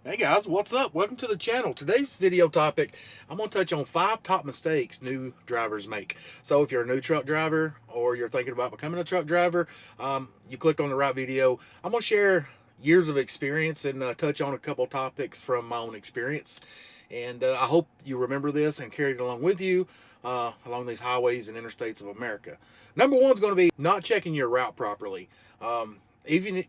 Hey guys, what's up? Welcome to the channel. Today's video topic, I'm going to touch on 5 top mistakes new drivers make. So if you're a new truck driver or you're thinking about becoming a truck driver, you clicked on the right video. I'm going to share years of experience and touch on a couple topics from my own experience. And I hope you remember this and carry it along with you along these highways and interstates of America. Number one is going to be not checking your route properly. Even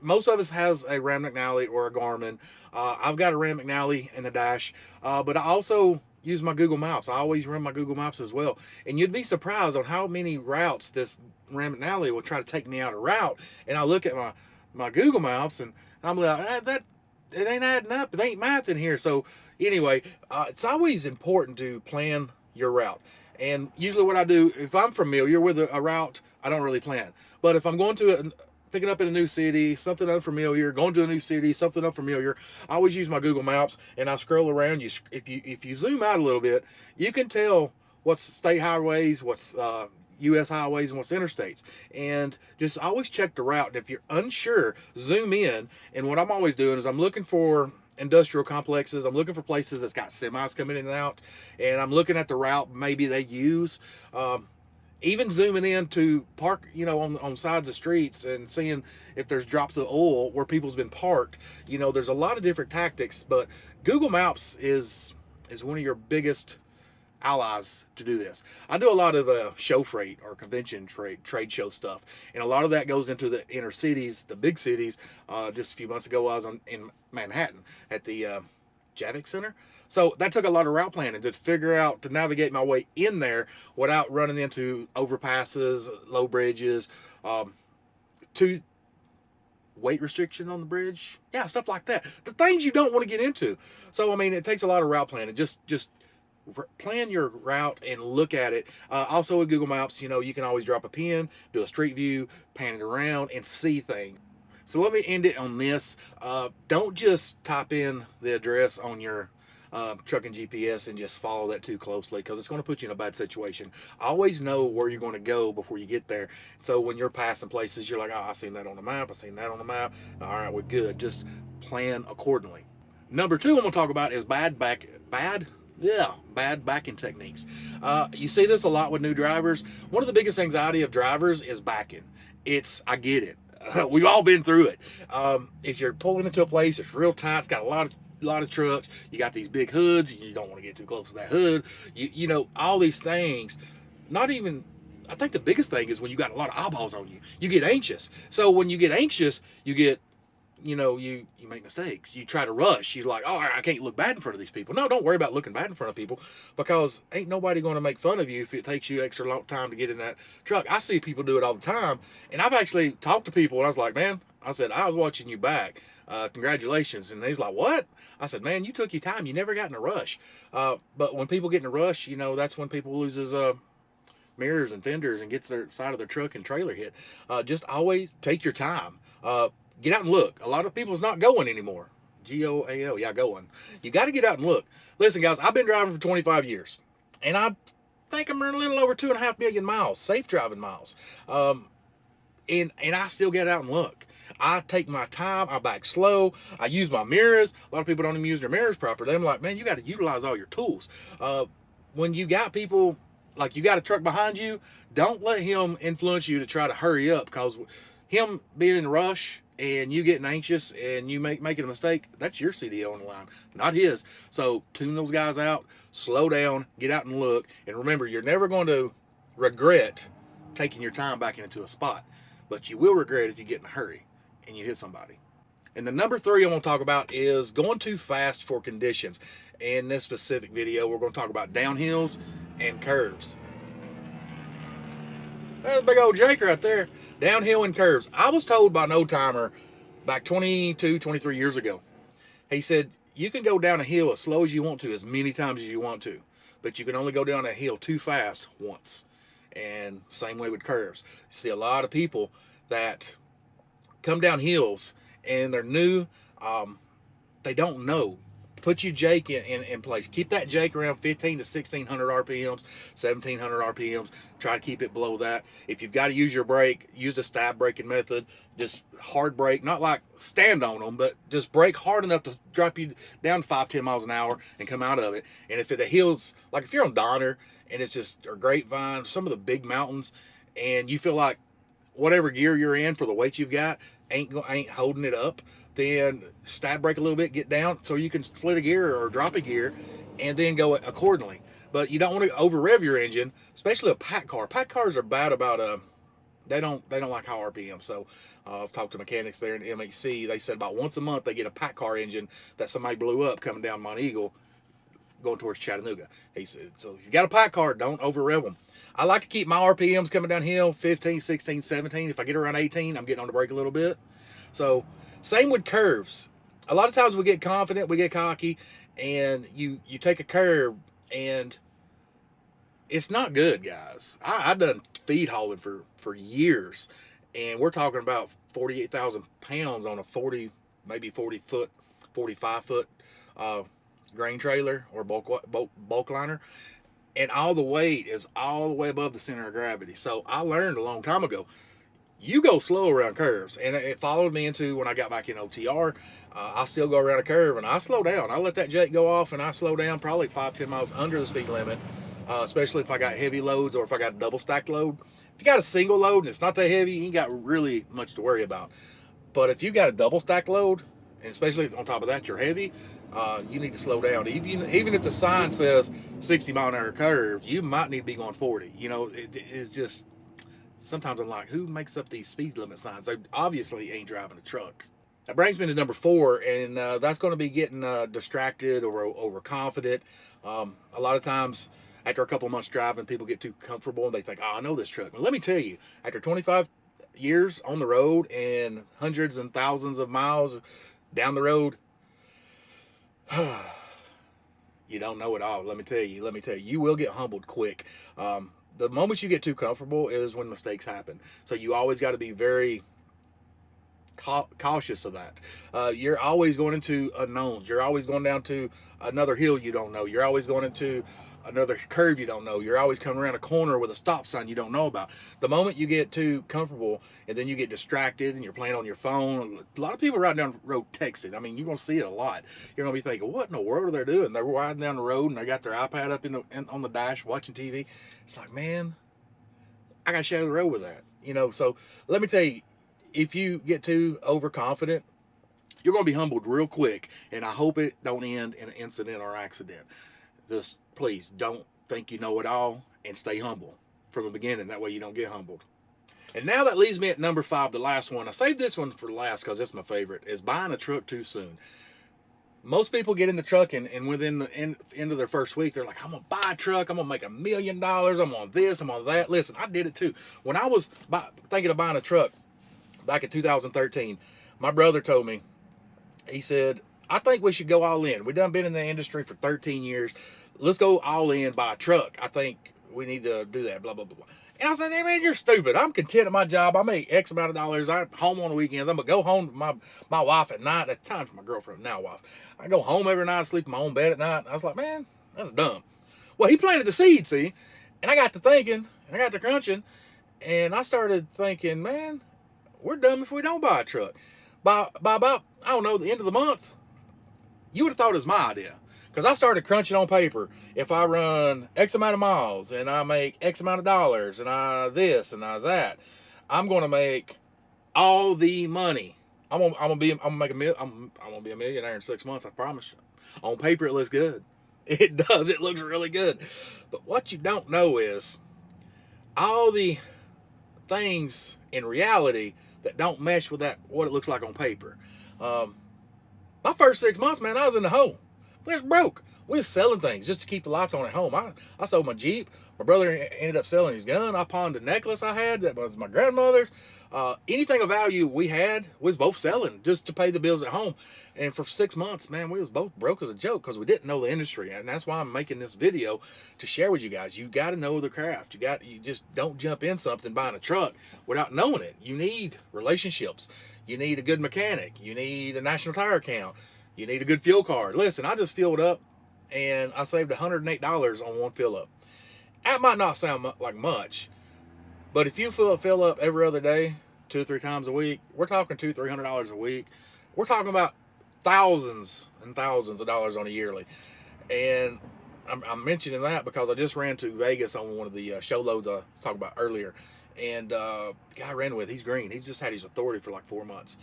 most of us has a Ram McNally or a Garmin. I've got a Ram McNally in the dash, but I also use my Google Maps. I always run my Google Maps as well. And you'd be surprised on how many routes this Ram McNally will try to take me out of route. And I look at my Google Maps and I'm like, that it ain't adding up. It ain't math in here. So anyway, it's always important to plan your route. And usually what I do, if I'm familiar with a route, I don't really plan. But if I'm going to picking up in a new city, something unfamiliar, going to a new city, something unfamiliar, I always use my Google Maps and I scroll around. If you zoom out a little bit, you can tell what's state highways, what's U.S. highways, and what's interstates. And just always check the route. And if you're unsure, zoom in. And what I'm always doing is I'm looking for industrial complexes. I'm looking for places that's got semis coming in and out. And I'm looking at the route maybe they use. Even zooming in to park, on sides of streets and seeing if there's drops of oil where people's been parked. There's a lot of different tactics, but Google Maps is one of your biggest allies to do this. I do a lot of show freight or convention trade show stuff, and a lot of that goes into the inner cities, the big cities. Just a few months ago, I was in Manhattan at the Javits Center. So that took a lot of route planning to figure out, to navigate my way in there without running into overpasses, low bridges, to weight restriction on the bridge. Yeah, stuff like that. The things you don't want to get into. So, I mean, it takes a lot of route planning. Just plan your route and look at it. Also with Google Maps, you can always drop a pin, do a street view, pan it around, and see things. So let me end it on this. Don't just type in the address on your trucking GPS and just follow that too closely, because it's going to put you in a bad situation. Always know where you're going to go before you get there. So when you're passing places, you're like, oh, I seen that on the map. I seen that on the map. All right, we're good. Just plan accordingly. Number two I'm going to talk about is bad backing techniques. You see this a lot with new drivers. One of the biggest anxiety of drivers is backing. I get it. We've all been through it. If you're pulling into a place, it's real tight, it's got a lot of trucks, you got these big hoods, you don't want to get too close to that hood, all these things. I think the biggest thing is when you got a lot of eyeballs on you, you get anxious. So when you get anxious, you make mistakes. You try to rush. You're like, oh, I can't look bad in front of these people. No, don't worry about looking bad in front of people, because ain't nobody going to make fun of you if it takes you extra long time to get in that truck. I see people do it all the time, and I've actually talked to people, and I was like, man, I said, I was watching you back. Congratulations. And he's like, what? I said, man, you took your time. You never got in a rush. But when people get in a rush, that's when people loses mirrors and fenders and gets their side of their truck and trailer hit. Just always take your time. Get out and look. A lot of people's not going anymore. GOAL, yeah, going. You got to get out and look. Listen, guys, I've been driving for 25 years, and I think I'm running a little over 2.5 million miles, safe driving miles. And I still get out and look. I take my time. I back slow. I use my mirrors. A lot of people don't even use their mirrors properly. I'm like, man, you got to utilize all your tools. When you got people, like you got a truck behind you, don't let him influence you to try to hurry up, because him being in a rush and you getting anxious and you making a mistake, that's your CDO on the line, not his. So tune those guys out, slow down, get out and look. And remember, you're never going to regret taking your time back into a spot, but you will regret if you get in a hurry and you hit somebody. And the number three I'm going to talk about is going too fast for conditions. In this specific video, we're going to talk about downhills and curves. There's a big old Jake right there. Downhill and curves. I was told by an old timer back 22, 23 years ago. He said, you can go down a hill as slow as you want to, as many times as you want to, but you can only go down a hill too fast once. And same way with curves. You see a lot of people that come down hills and they're new. They don't know. Put your jake in place. Keep that jake around 15 to 1600 RPMs, 1700 RPMs. Try to keep it below that. If you've got to use your brake, use the stab braking method. Just hard brake, not like stand on them, but just brake hard enough to drop you down 5-10 miles an hour and come out of it. And if the hills, like if you're on Donner and it's just, or Grapevine, some of the big mountains, and you feel like whatever gear you're in for the weight you've got ain't holding it up, then stab brake a little bit, get down so you can split a gear or drop a gear and then go accordingly. But you don't want to over rev your engine, especially a pack car. Pack cars are bad about they don't like high RPM. So I've talked to mechanics there in MHC. They said about once a month they get a pack car engine that somebody blew up coming down Mount Eagle going towards Chattanooga. He said, so if you got a pack car, don't over rev them. I like to keep my RPMs coming downhill 15, 16, 17. If I get around 18, I'm getting on the brake a little bit. So same with curves. A lot of times we get confident, we get cocky, and you take a curve and it's not good, guys. I've done feed hauling for years, and we're talking about 48,000 pounds on a 40, maybe 40 foot, 45 foot grain trailer or bulk liner, and all the weight is all the way above the center of gravity. So I learned a long time ago, you go slow around curves, and it followed me into when I got back in OTR. I still go around a curve and I slow down. I let that jake go off and I slow down probably 5-10 miles under the speed limit, especially if I got heavy loads or if I got a double stacked load. If you got a single load and it's not that heavy, you ain't got really much to worry about. But if you got a double stacked load, and especially if on top of that you're heavy, you need to slow down. Even if the sign says 60 mile an hour curve, you might need to be going 40. You know, it's just, sometimes I'm like, who makes up these speed limit signs? They obviously ain't driving a truck. That brings me to number 4, and that's going to be getting distracted or overconfident. A lot of times, after a couple months driving, people get too comfortable and they think, oh, I know this truck. Well, let me tell you, after 25 years on the road and hundreds and thousands of miles down the road, you don't know it all. Let me tell you, you will get humbled quick. The moment you get too comfortable is when mistakes happen. So you always got to be very cautious of that. You're always going into unknowns. You're always going down to another hill you don't know. You're always going into another curve you don't know. You're always coming around a corner with a stop sign you don't know about. The moment you get too comfortable and then you get distracted and you're playing on your phone, a lot of people riding down the road texting. I mean, you're going to see it a lot. You're going to be thinking, what in the world are they doing? They're riding down the road and they got their iPad up on the dash watching TV. It's like, man, I got to share the road with that. You know, so let me tell you, if you get too overconfident, you're going to be humbled real quick, and I hope it don't end in an incident or accident. Just please don't think you know it all and stay humble from the beginning. That way you don't get humbled. And now that leaves me at number 5, the last one. I saved this one for last because it's my favorite, is buying a truck too soon. Most people get in the truck and within the end of their first week, they're like, I'm going to buy a truck. I'm going to make $1 million. I'm on this, I'm on that. Listen, I did it too. When I was thinking of buying a truck back in 2013, my brother told me, he said, I think we should go all in. We done been in the industry for 13 years. Let's go all in, buy a truck. I think we need to do that, blah, blah, blah. And I said, hey, man, you're stupid. I'm content at my job. I make X amount of dollars. I'm home on the weekends. I'm going to go home to my wife at night. At the time, my girlfriend, now wife. I go home every night, sleep in my own bed at night. I was like, man, that's dumb. Well, he planted the seed, see? And I got to thinking, and I got to crunching, and I started thinking, man, we're dumb if we don't buy a truck. By about, I don't know, the end of the month, you would have thought it was my idea. Because I started crunching on paper. If I run X amount of miles and I make X amount of dollars and I this and I that, I'm gonna make all the money. I'm gonna be a millionaire in 6 months. I promise. On paper, it looks good. It does. It looks really good. But what you don't know is all the things in reality that don't mesh with that what it looks like on paper. My first 6 months, man, I was in the hole. We was broke. We was selling things just to keep the lights on at home. I sold my Jeep. My brother ended up selling his gun. I pawned a necklace I had that was my grandmother's. Anything of value we had, we was both selling just to pay the bills at home. And for 6 months, man, we was both broke as a joke because we didn't know the industry. And that's why I'm making this video to share with you guys. You got to know the craft. You just don't jump in something buying a truck without knowing it. You need relationships. You need a good mechanic. You need a National Tire account. You need a good fuel card. Listen, I just filled up and I saved $108 on one fill up. That might not sound like much, but if you fill up every other day, 2 or 3 times a week, we're talking $200-300 a week. We're talking about thousands and thousands of dollars on a yearly. And I'm mentioning that because I just ran to Vegas on one of the show loads I was talking about earlier. And the guy I ran with, he's green. He's just had his authority for like 4 months.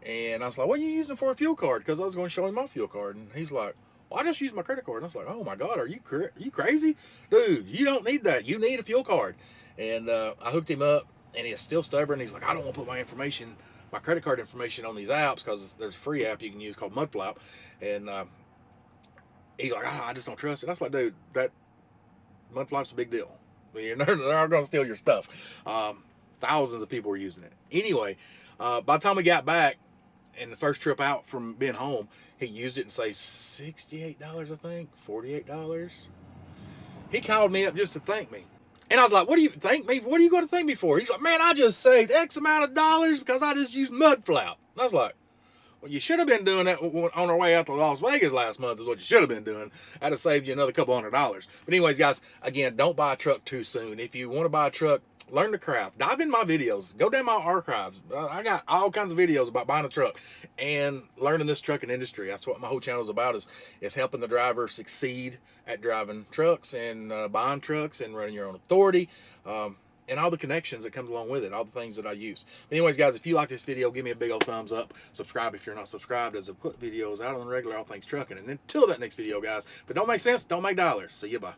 And I was like, what are you using for a fuel card? Because I was going to show him my fuel card. And he's like, well, I just use my credit card. And I was like, oh my God, are you crazy? Dude, you don't need that. You need a fuel card. And I hooked him up, and he's still stubborn. He's like, I don't want to put my credit card information on these apps, because there's a free app you can use called Mudflap. And he's like, I just don't trust it. I was like, dude, that Mudflap's a big deal. They're not going to steal your stuff. Thousands of people were using it. Anyway, by the time we got back, and the first trip out from being home, he used it and saved $68, I think, $48. He called me up just to thank me. And I was like, what do you thank me? What are you going to thank me for? He's like, man, I just saved X amount of dollars because I just used Mudflap. I was like, well, you should have been doing that on our way out to Las Vegas last month is what you should have been doing. That'd have saved you another couple $100. But anyways, guys, again, don't buy a truck too soon. If you want to buy a truck, learn the craft. Dive in my videos. Go down my archives. I got all kinds of videos about buying a truck and learning this trucking industry. That's what my whole channel is about, is helping the driver succeed at driving trucks and buying trucks and running your own authority. And all the connections that comes along with it, all the things that I use. But anyways, guys, if you like this video, give me a big old thumbs up. Subscribe if you're not subscribed, as I put videos out on the regular, all things trucking. And until that next video, guys, if it don't make sense, don't make dollars. See you, bye.